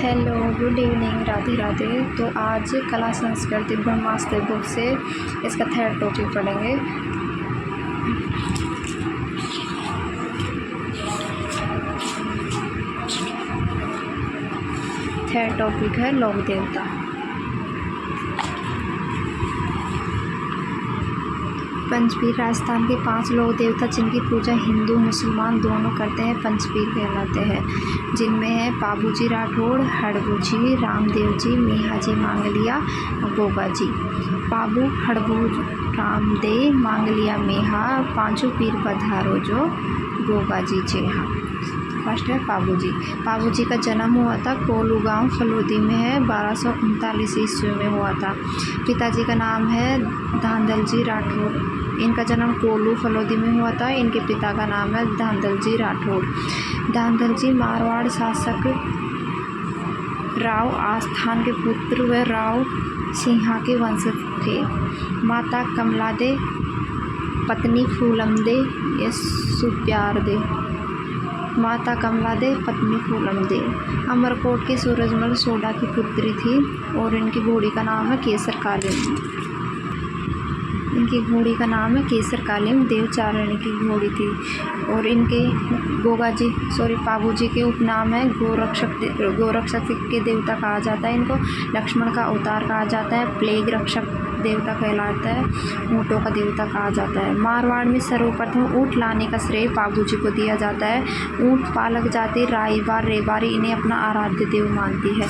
Hello, good evening, Radhe Radhe. तो आज कला संस्कृति ब्रह्मास्त्र बुक से इसका थर्ड टॉपिक पढ़ेंगे। थर्ड टॉपिक है लोक देवता। पंचपीर राजस्थान के 5 लोक देवता जिनकी पूजा हिंदू मुसलमान दोनों करते हैं पंचपीर कहलाते हैं, जिनमें है पाबूजी राठौड़, हड़बूजी, रामदेव जी, मेहा जी मांगलिया, गोगा जी। पाबू, हड़बूज, रामदेव, मांगलिया, मेहा, पांचों पीर पधारो जो, गोगा जी जेहा। फर्स्ट है पाबूजी। पाबूजी का जन्म हुआ था कोलू गांव फलोदी में है, 1239 ईस्वी में हुआ था। पिताजी का नाम है धांधल जी राठौड़। इनका जन्म कोलू फलोदी में हुआ था। इनके पिता का नाम है धांधल जी राठौड़। धांधल जी मारवाड़ शासक राव आस्थान के पुत्र व राव सिंहा के वंशज थे। माता कमलादे, पत्नी फूलमदे या सुप्यारदे। माता कमलादे, पत्नी फूलमदे अमरकोट के सूरजमल सोडा की पुत्री थी और इनकी घोड़ी का नाम है केसर कालिम। इनकी घोड़ी का नाम है केसर कालिम, देवचारिणी की घोड़ी थी। और इनके पाबूजी के उपनाम है गोरक्षक के देवता कहा जाता है इनको। लक्ष्मण का अवतार कहा जाता है। प्लेग रक्षक देवता कहलाता है। ऊँटों का देवता कहा जाता है। मारवाड़ में सर्वप्रथम ऊँट लाने का श्रेय पाबूजी को दिया जाता है। ऊँट पालक जाति राईबार रेबारी इन्हें अपना आराध्य देव मानती है।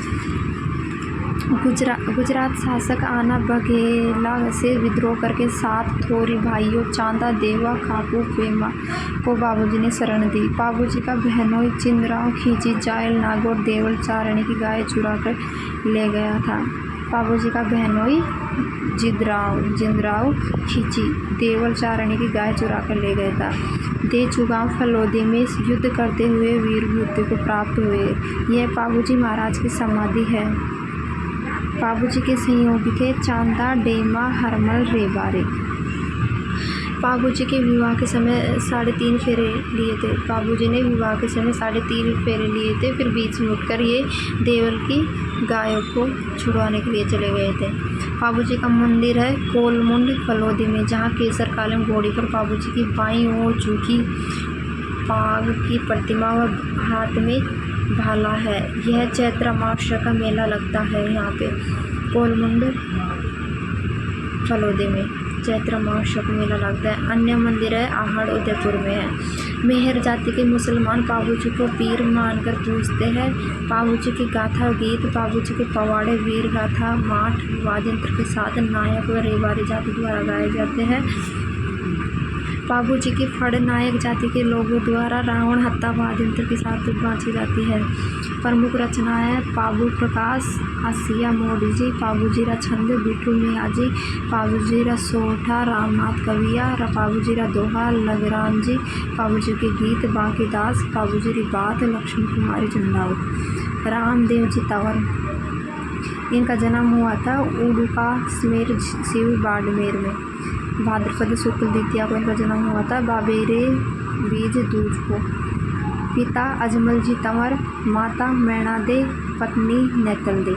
गुजरात शासक आना बघेला से विद्रोह करके 7 थोरी भाइयों चांदा, देवा, खापू, पेमा को बाबूजी ने शरण दी। बाबूजी का बहनोई चिंदराव खींची जायल नागौर देवल चारणी की गाय चुरा कर ले गया था। बाबूजी का बहनोई जिंदराव खींची देवल चारणी की गाय चुरा कर ले गया था। देचुगांव फलोदी में युद्ध करते हुए वीर मृत्यु को प्राप्त हुए। यह बाबूजी महाराज की समाधि है। बाबूजी के सहयोगी थे चांदा, डेमा, हरमल, रेबारे। बाबूजी के विवाह के समय 3.5 फेरे लिए थे। बाबूजी ने विवाह के समय 3.5 फेरे लिए थे। फिर बीच में उठकर ये देवल की गायों को छुड़वाने के लिए चले गए थे। बाबूजी का मंदिर है कोलमुंड फलोदी में, जहाँ केसर कालिम घोड़ी पर बाबूजी की बाईं ओर झुकी पाग की प्रतिमा व हाथ में भाला है। यह चैत्र अमावस्या का मेला लगता है यहाँ पे कोलमुंड फलोदी में चैत्र अमावस्या का मेला लगता है। अन्य मंदिर है आहड़ उदयपुर में है। मेहर जाति के मुसलमान बाबूजी को पीर मानकर पूजते हैं। बाबूजी की गाथा गीत, बाबूजी के पवाड़े, वीर गाथा, माठ वाद्यंत्र के साथ नायक व रेवारी जाति द्वारा गाए जाते हैं। बाबूजी की फड़ नायक जाति के लोगों द्वारा रावण हत्या वाद्यंत्र के साथ बाँची जाती है। प्रमुख रचनाएँ पाबू प्रकाश, आसिया मोदी जी, पाबूजीरा छंद, बिट्टू मियाँ जी, पाबूजीरा सोठा, रामनाथ कविया, पाबूजीरा दोहा, लगराम जी, बाबूजी के गीत, बाकी दास, पाबूजी बात, लक्ष्मण कुमारी चंदाव, रामदेव जी तंवर। इनका जन्म हुआ था उड़ुका स्मेर शिव बाड़मेर में। भाद्रपद शुक्ल द्वितीया को इनका जन्म हुआ था, बाबेरे बीज दूज को। पिता अजमल जी तंवर, माता मैणा दे, पत्नी नेतल दे।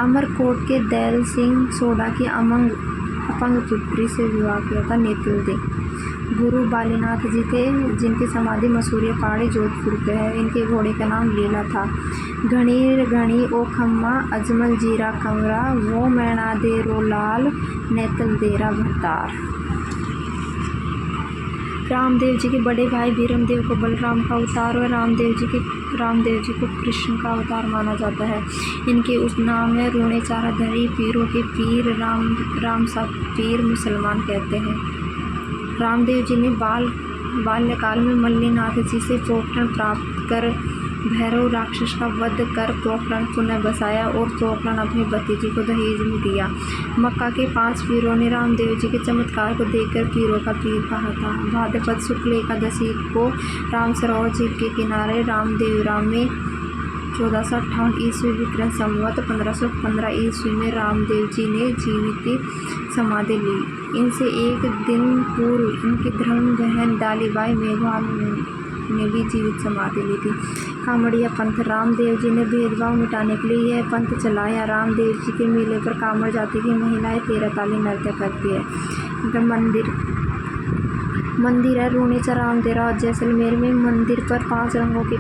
अमरकोट के दैल सिंह सोडा की अपंग पुत्री से विवाह किया था नेतल दे। गुरु बालीनाथ जी थे जिनकी समाधि मसूरिया पहाड़ी जोधपुर पे है। इनके घोड़े का नाम लीला था। घणीर घणी ओ खम्मा, अजमल जीरा कमरा, वो मैणा दे रो लाल, नेतल देरा भरतार। रामदेव जी के बड़े भाई भीरमदेव को बलराम का अवतार और रामदेव जी को कृष्ण का अवतार माना जाता है। इनके उस नाम है रूणे चाराधरी, पीरों के पीर, राम सा पीर मुसलमान कहते हैं। रामदेव जी ने बाल्यकाल में मल्लीनाथ जी से पोखरण प्राप्त कर भैरव राक्षस का वध कर पोखरण पुनः बसाया और पोखरण अपने भतीजी को दहेज में दिया। मक्का के 5 पीरों ने रामदेव जी के चमत्कार को देखकर पीरों का पीर कहा था। भाद्रपद शुक्ल एकादशी को राम सरोवर झील के किनारे रामदेवराम में 1458 ईस्वी विक्रम संवत 1515 ईस्वी में रामदेव जी ने जीवित समाधि ली। इनसे एक दिन पूर्व इनकी धर्म बहन डालीबाई मेघवाल ने भी जीवित समाधि ली थी। कामड़िया पंथ। रामदेव जी ने भेदभाव मिटाने के लिए यह पंथ चलाया। रामदेव जी के मेले पर कामड़ जाति की महिलाएं 13 ताली नृत्य करती है। इनका मंदिर है रूणेचा रामदेवरा जैसलमेर में। मंदिर पर 5 रंगों की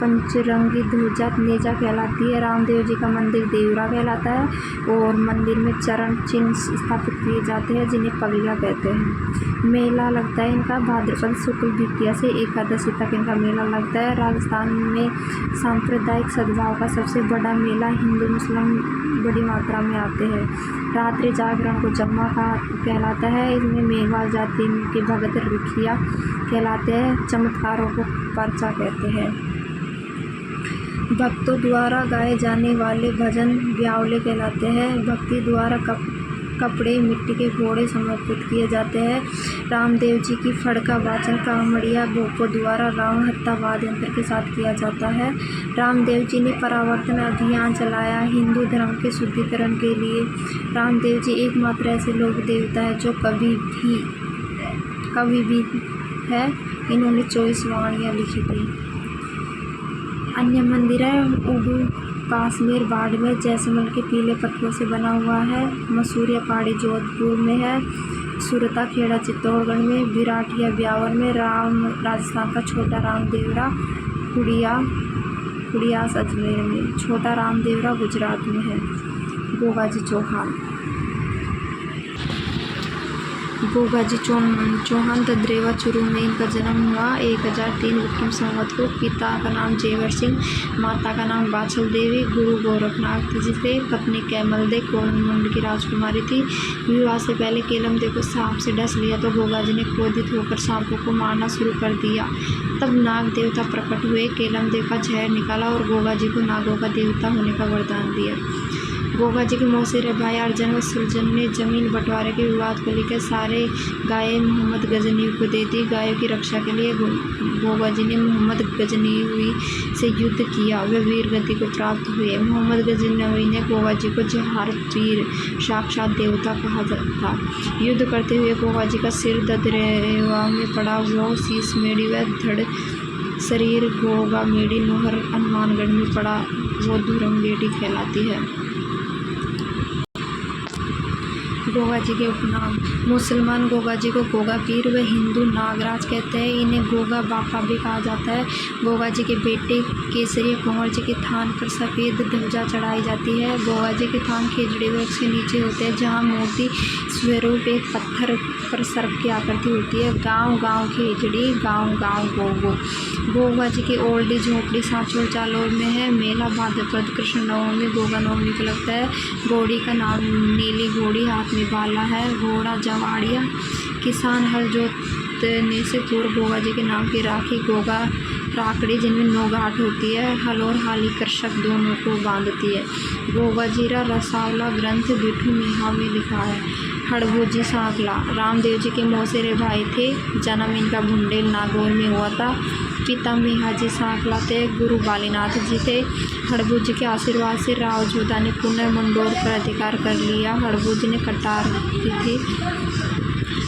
पंचरंगी ध्वजा नेजा कहलाती है। रामदेव जी का मंदिर देवरा कहलाता है और मंदिर में चरण चिन्ह स्थापित किए जाते हैं जिन्हें पगलियाँ कहते हैं। मेला लगता है इनका भाद्रपद शुक्ल द्वितीया से एकादशी तक इनका मेला लगता है। राजस्थान में सांप्रदायिक सद्भाव का सबसे बड़ा मेला हिंदू मुस्लिम बड़ी मात्रा में आते हैं। रात्रि जागरण को जम्मा कहलाता है। इसमें मेघवाल जाति के भगत रिखिया कहलाते हैं। चमत्कारों को पर्चा कहते हैं। भक्तों द्वारा गाए जाने वाले भजन ब्यावले कहलाते हैं। भक्ति द्वारा कपड़े मिट्टी के घोड़े समर्पित किए जाते हैं। रामदेव जी की फड़ का वाचन कामड़िया भोपों द्वारा रावण हत्या वाद्य यंत्र के साथ किया जाता है। रामदेव जी ने परावर्तन अभियान चलाया हिंदू धर्म के शुद्धिकरण के लिए। रामदेव जी एकमात्र ऐसे लोक देवता है जो कवि भी है। इन्होंने 24 वाणियाँ लिखी थी। अन्य मंदिर है उडू काश्मीर बाड़मेर जैसलमेर के पीले पत्थरों से बना हुआ है। मसूरिया पहाड़ी जोधपुर में है। सुरता खेड़ा चित्तौड़गढ़ में। विराटिया ब्यावर में। राजस्थान का छोटा रामदेवरा कुड़ियास अजमेर में। छोटा रामदेवरा गुजरात में है। गोगाजी चौहान ददरेवा चुरू में इनका जन्म हुआ 1003 विक्रम संवत को। पिता का नाम जेवर सिंह, माता का नाम बाछल देवी। गुरु गोरखनाथ जी थे। पत्नी कैमल दे कोलमंड की राजकुमारी थी। विवाह से पहले केलम दे को सांप से डस लिया तो गोगा जी ने क्रोधित होकर सांपों को मारना शुरू कर दिया। तब नाग देवता प्रकट हुए। केलम देव का जहर निकाला और गोगा जी को नागों का देवता होने का वरदान दिया। गोगा जी के मौसेरे भाई अर्जन व सुरजन ने जमीन बंटवारे के विवाद को लेकर सारे गायें मोहम्मद गजनी को दे दी। गायों की रक्षा के लिए गोगा जी ने मोहम्मद गजनवी से युद्ध किया। वे वीर गति को प्राप्त हुए। मोहम्मद गजनवी ने गोगा जी को जहार वीर साक्षात देवता कहा था। युद्ध करते हुए गोगा जी का सिर ददरेवा में पड़ा। वो शीश मेड़ी व धड़ शरीर गोगा मेड़ी नोहर हनुमानगढ़ में पड़ा। वो धुरंगेड़ी कहलाती है। गोगा जी के उपनाम। मुसलमान गोगा जी को गोगा पीर व हिंदू नागराज कहते हैं। इन्हें गोगा बापा भी कहा जाता है। गोगा जी के बेटे केसरी कुंवर जी के थान पर सफ़ेद ध्वजा चढ़ाई जाती है। गोगा जी के थान खेजड़ी वृक्ष के नीचे होते हैं जहाँ मूर्ति स्वरूप एक पत्थर पर सर्प की आकृति होती है। गाँव खेजड़ी गाँव गोगो। गोगा जी की ओल्डी झोपड़ी सांचोर जालौर में है। मेला भाद्रपद कृष्ण नवमी गोगा नवमी को लगता है। घोड़ी का नाम नीली घोड़ी, हाथ में बाला है। घोड़ा जवाड़िया। किसान हल जोतने से पूर्व गोगा जी के नाम की राखी गोगा राकड़ी जिनमें 9 घाट होती है। हल और हाली कृषक दोनों को बांधती है। गोगा जीरा रसावला ग्रंथ बिठू मिहा में लिखा है। हड़भुजी सांकला रामदेव जी के मौसेरे भाई थे। जन्म इनका बुंडेल नागौर में हुआ था। पिता मेहाजी सांकला थे। गुरु बालीनाथ जी थे। हड़भुज के आशीर्वाद से राव जोधा ने पुनः मंडोर पर अधिकार कर लिया। हड़भुज ने कटार की थी।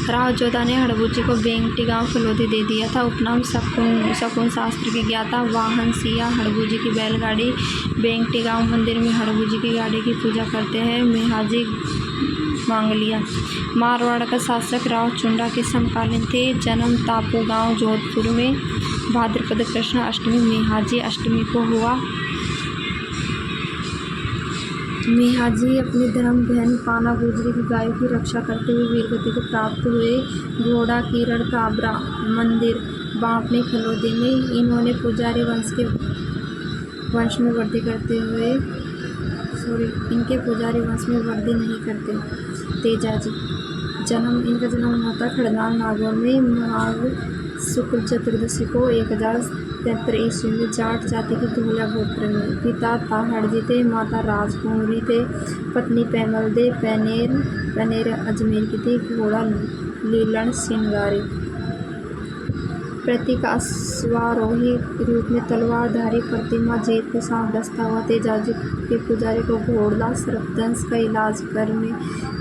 राव जोधा ने हड़भुज को बेंगटी गांव फलोदी दे दिया था। उपनाम शकुन शास्त्र की ज्ञाता वाहन सिया। हड़भुज की बैलगाड़ी बेंगटी गांव मंदिर में हड़भुज की गाड़ी की पूजा करते हैं। मेहाजी मांगलिया मारवाड़ का शासक राव चुंडा के समकालीन थे। जन्म तापू गांव जोधपुर में। भाद्रपद कृष्ण अष्टमी मेहाजी अष्टमी को हुआ। मेहाजी अपनी धर्म बहन पाना गुजरी की गायों की रक्षा करते हुए वीरगति को प्राप्त हुए। घोड़ा किरण काबरा मंदिर बांपने फलोदी में। इन्होंने पुजारी वंश में वृद्धि करते हुए इनके पुजारी वंश में वृद्धि नहीं करते। तेजाजी इनका जन्म हुआ था खड़गांव नागौर में माघ शुक्ल चतुर्दशी को 1073 ईस्वी में। जाट जाति के धूला गोत्र में। पिता ताहड़ जी थे। माता राजकुंवरी थे। पत्नी पैमल दे पनेर अजमेर की थी। घोड़ा लीलन सिंगारी। प्रतीक अश्वारोही रूप में तलवारधारी प्रतिमा, जेब को सांप डसता हुआ तेजाजी के पुजारी को घोड़ा, सर्पदंश का इलाज करने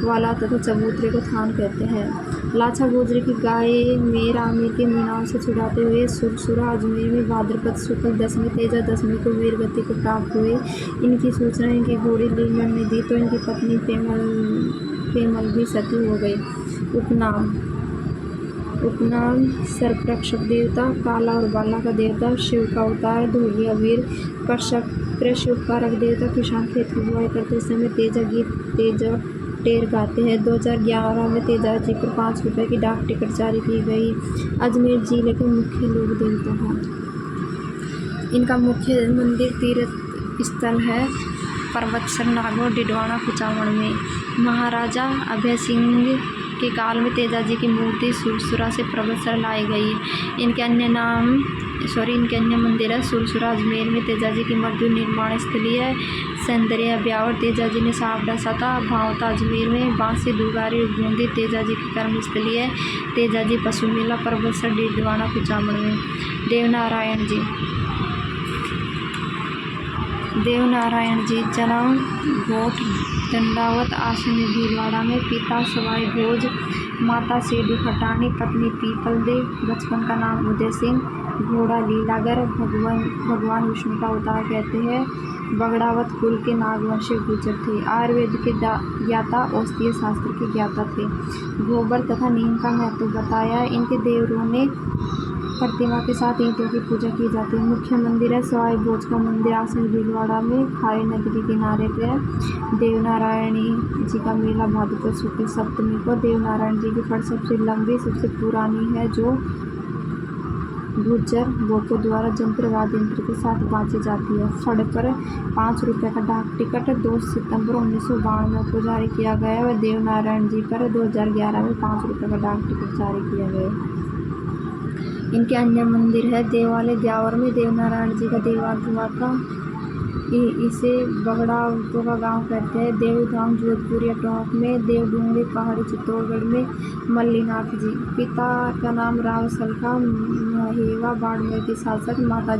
वाला तथा चबूतरे को थान कहते हैं। लाछा गुजरी की गाय मीर आमिर के मीनाओं से छुड़ाते हुए सुरसुरा अजमेर में भाद्रपद शुक्ल दशमी तेजा दशमी को वीर गति को प्राप्त हुए। इनकी सूचना इनकी घोड़ी लीलन ने दी तो इनकी पत्नी पेमल भी सती हो गई। उपनाम सर्परक्षक देवता, काला और बाला का देवता, शिव का अवतार, धोबिया वीर, कृषि उपकारक देवता, किसान खेत की बुआई करते समय तेजा गीत तेजा टेर गाते हैं। 2011 में तेजा जी पर 5 रुपये की डाक टिकट जारी की गई। अजमेर जिले के मुख्य लोक देवता हैं। इनका मुख्य मंदिर तीर्थ स्थल है पर्वतसर नागौर डिडवाना कुचामण में। महाराजा अभय सिंह के काल में तेजा जी की मूर्ति सुरसुरा से पर्वतसर लाई गई। इनके अन्य मंदिर है सुरसुरा अजमेर में तेजा जी की मध्य निर्माण स्थली है। सौंदर्य ब्यावर तेजा जी ने सांप डसा था। भावता अजमेर में बांसी दुगारी बूंदी तेजा जी की कर्म स्थली है। तेजा जी पशु मेला पर्वतसर डिडवाना कुचामण में। देवनारायण जी जन्म गोठ दंडावत आश्रम भीलवाड़ा में। पिता सवाई भोज, माता सेडू खटानी, पत्नी पीपल देव। बचपन का नाम उदय सिंह। घोड़ा लीलागर, भगवान विष्णु का अवतार कहते हैं। बगड़ावत कुल के नागवंशी गुजर थे। आयुर्वेद के ज्ञाता, औषधीय शास्त्र के ज्ञाता थे। गोबर तथा नीम का महत्व बताया। इनके देवरों ने प्रतिमा के साथ ईंटों की पूजा की जाती है। मुख्य मंदिर है सवाई भोज का मंदिर आसन भीलवाड़ा में, खारी नदी के किनारे पे है। देवनारायणी जी का मेला भाद्रपद शुक्ल सप्तमी को। देवनारायण जी की फड़ सबसे लंबी सबसे पुरानी है जो गुज्जर लोगों द्वारा जंत्र वाद्य यंत्र के साथ बांची जाती है। फड़ पर 5 रुपये का डाक टिकट 2 सितंबर 1992 को जारी किया गया और देवनारायण जी पर 2011 में 5 रुपये का डाक टिकट जारी किया गया। इनके अन्य मंदिर है देवालय ब्यावर में देवनारायण जी का देवालय हुआ था। इसे बगड़ावतों का गांव कहते हैं। देवधाम जोधपुर या टोंक में। देवडूंगरी पहाड़ी चित्तौड़गढ़ में। मल्लीनाथ जी, पिता का नाम राव सलखा महेवा बाड़मेर की शासक, माता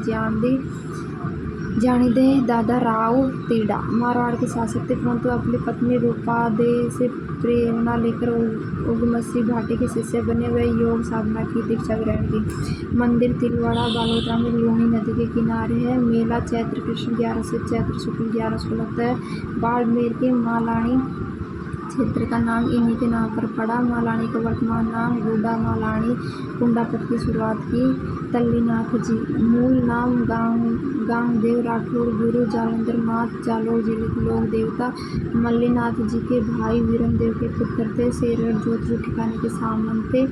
जानी दे, दादा राव तीड़ा मारवाड़ के शासक थे, परंतु अपनी पत्नी रूपादे से प्रेरणा लेकर उगमसी भाटी के शिष्य बने। वे योग साधना की दीक्षा ग्रहण की। मंदिर तिलवाड़ा बालोतरा में लूनी नदी के किनारे है। मेला चैत्र कृष्ण 11 से चैत्र शुक्ल 11 को लगता है। बाड़मेर के मालानी क्षेत्र का नाम इन्हीं के नाम पर पड़ा। मालानी का वर्तमान नाम गुडा मालानी। कुंडापत की शुरुआत की तल्लीनाथ जी। मूल नाम गांगदेव राठौड़, गुरु जालंधर नाथ, जालोर जिले के लोक देवता। मल्लीनाथ जी के भाई वीरमदेव के पुत्र थे। शेरगढ़ जोधपुर ठिकाने के सामंत थे।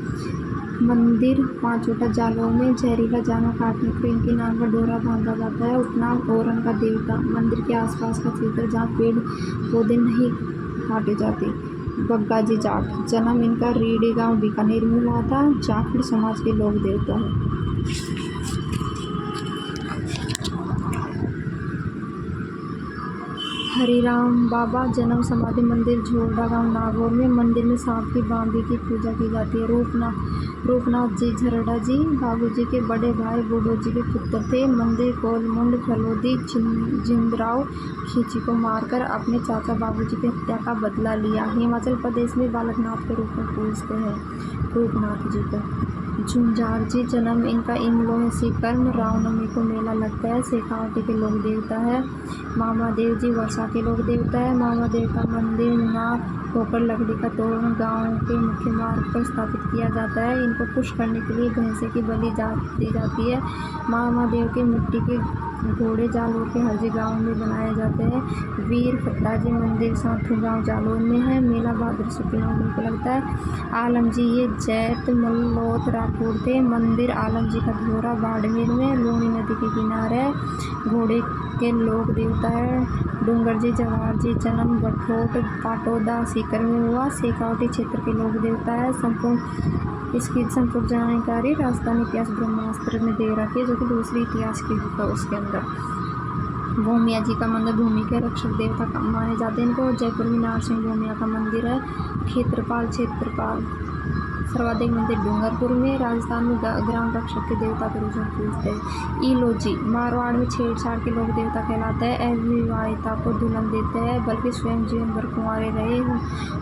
मंदिर 5 वटा जालोर में। जहरीला जानवर काटने पर इनके नाम का डोरा बांधा जाता है। उपनाम ओरन का देवता। मंदिर के आसपास का क्षेत्र जहाँ पेड़ पौधे नहीं काटे जाते। बग्गा जी जाट, जन्म इनका रीडी गांव बीकानेर में हुआ था। जाखड़ समाज के लोक देवता है। हरिराम बाबा, जन्म समाधि मंदिर झोरडा गांव नागौर में। मंदिर में सांप की बांबी की पूजा की जाती है। रूपनाथ जी झरड़ा जी बाबू जी के बड़े भाई बूढ़ो जी के पुत्र थे। मंदिर कोलमुंड फलोदी जिंदराव खींची को मारकर अपने चाचा बाबूजी की हत्या का बदला लिया। हिमाचल प्रदेश में बालकनाथ के रूप में पूजते हैं रूपनाथ जी को। झुंझार जी, जन्म इनका इमलो सीकर्म, रामनवमी को मेला लगता है। शेखावटी के लोक देवता है। मामा देव जी वर्षा के लोक देवता है। मामा देव का मंदिर ना होकर लकड़ी का तोरण गांव के मुख्य मार्ग पर स्थापित किया जाता है। इनको खुश करने के लिए भैंसे की बलि दी जाती है। मामा देव के मिट्टी के घोड़े जालोर के हरजी गांव में बनाए जाते हैं। वीर फत्ताजी मंदिर साथू गांव जालोर में है। मेला भाद्र शुक्ल नवमी को लगता है। आलम जी ये जैत मल्लोत राठौड़ थे। मंदिर आलम जी का धोरा बाड़मेर में। लूनी नदी के किनारे। घोड़े के लोक देवता है। डूंगर जी जवाहर जी, जन्म बठोट पाटोदा सीकर में हुआ। शेखावटी क्षेत्र के लोक देवता है। इसकी संपूर्ण जानकारी राजस्थान इतिहास ब्रह्मास्त्र में दे रखी है, जो कि दूसरी इतिहास की बुक है उसके अंदर। भूमिया जी का मंदिर भूमि के रक्षक देवता माने जाते हैं इनको। जयपुर में नारसिंह भूमिया का मंदिर है। क्षेत्रपाल सर्वाधिक मंदिर डूंगरपुर में। राजस्थान में ग्राम रक्षक के देवता के रूप में पूजते हैं। इलोजी मारवाड़ में छेड़छाड़ के लोग देवता कहलाते हैं। अविवाहिता को दुल्हन देते हैं, बल्कि स्वयं जीवन भर कुंवारे रहे।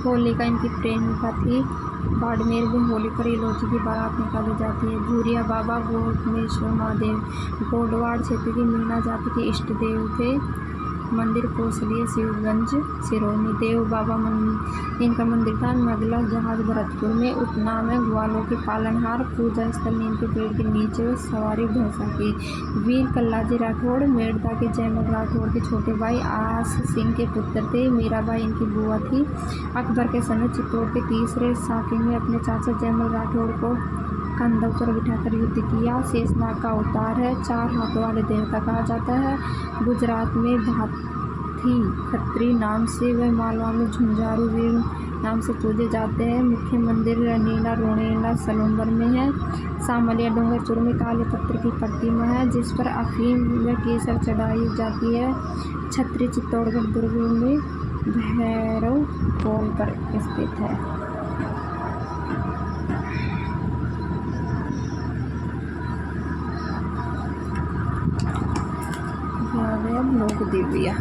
होलिका इनकी प्रेमिका थी। बाड़मेर में होली पर इलोजी की बारात निकाली जाती है। भूरिया बाबा गोमेश्वर महादेव गोडवाड़ क्षेत्र की मीणा जाति के इष्ट देव थे। मंदिर कोसलिया शिवगंज सिरोही देव बाबा इनका मंदिर था। नगला जहाज भरतपुर में। उपनाम है ग्वालों के पालनहार। पूजा स्थल नीम के पेड़ के नीचे सवारी भैंसा की। वीर कल्लाजी राठौड़ मेड़ता के जयमल राठौड़ के छोटे भाई आस सिंह के पुत्र थे। मीराबाई इनकी बुआ थी। अकबर के समय चित्तौड़ के तीसरे साकिन में अपने चाचा जयमल राठौड़ को कंधों पर बिठाकर युद्ध किया। शेषनाग का अवतार है। 4 हाथों वाले देवता कहा जाता है। गुजरात में भाथी खत्री नाम से व मालवा में झुंझारू वीर नाम से पूजे जाते हैं। मुख्य मंदिर नीला रोणेला सलूम्बर में है। सामलिया डूंगरपुर में काले पत्थर की प्रतिमा है जिस पर अफीम व केसर चढ़ाई जाती है। छतरी चित्तौड़गढ़ दुर्ग में भैरव पोल पर स्थित है। लोक दिव्या।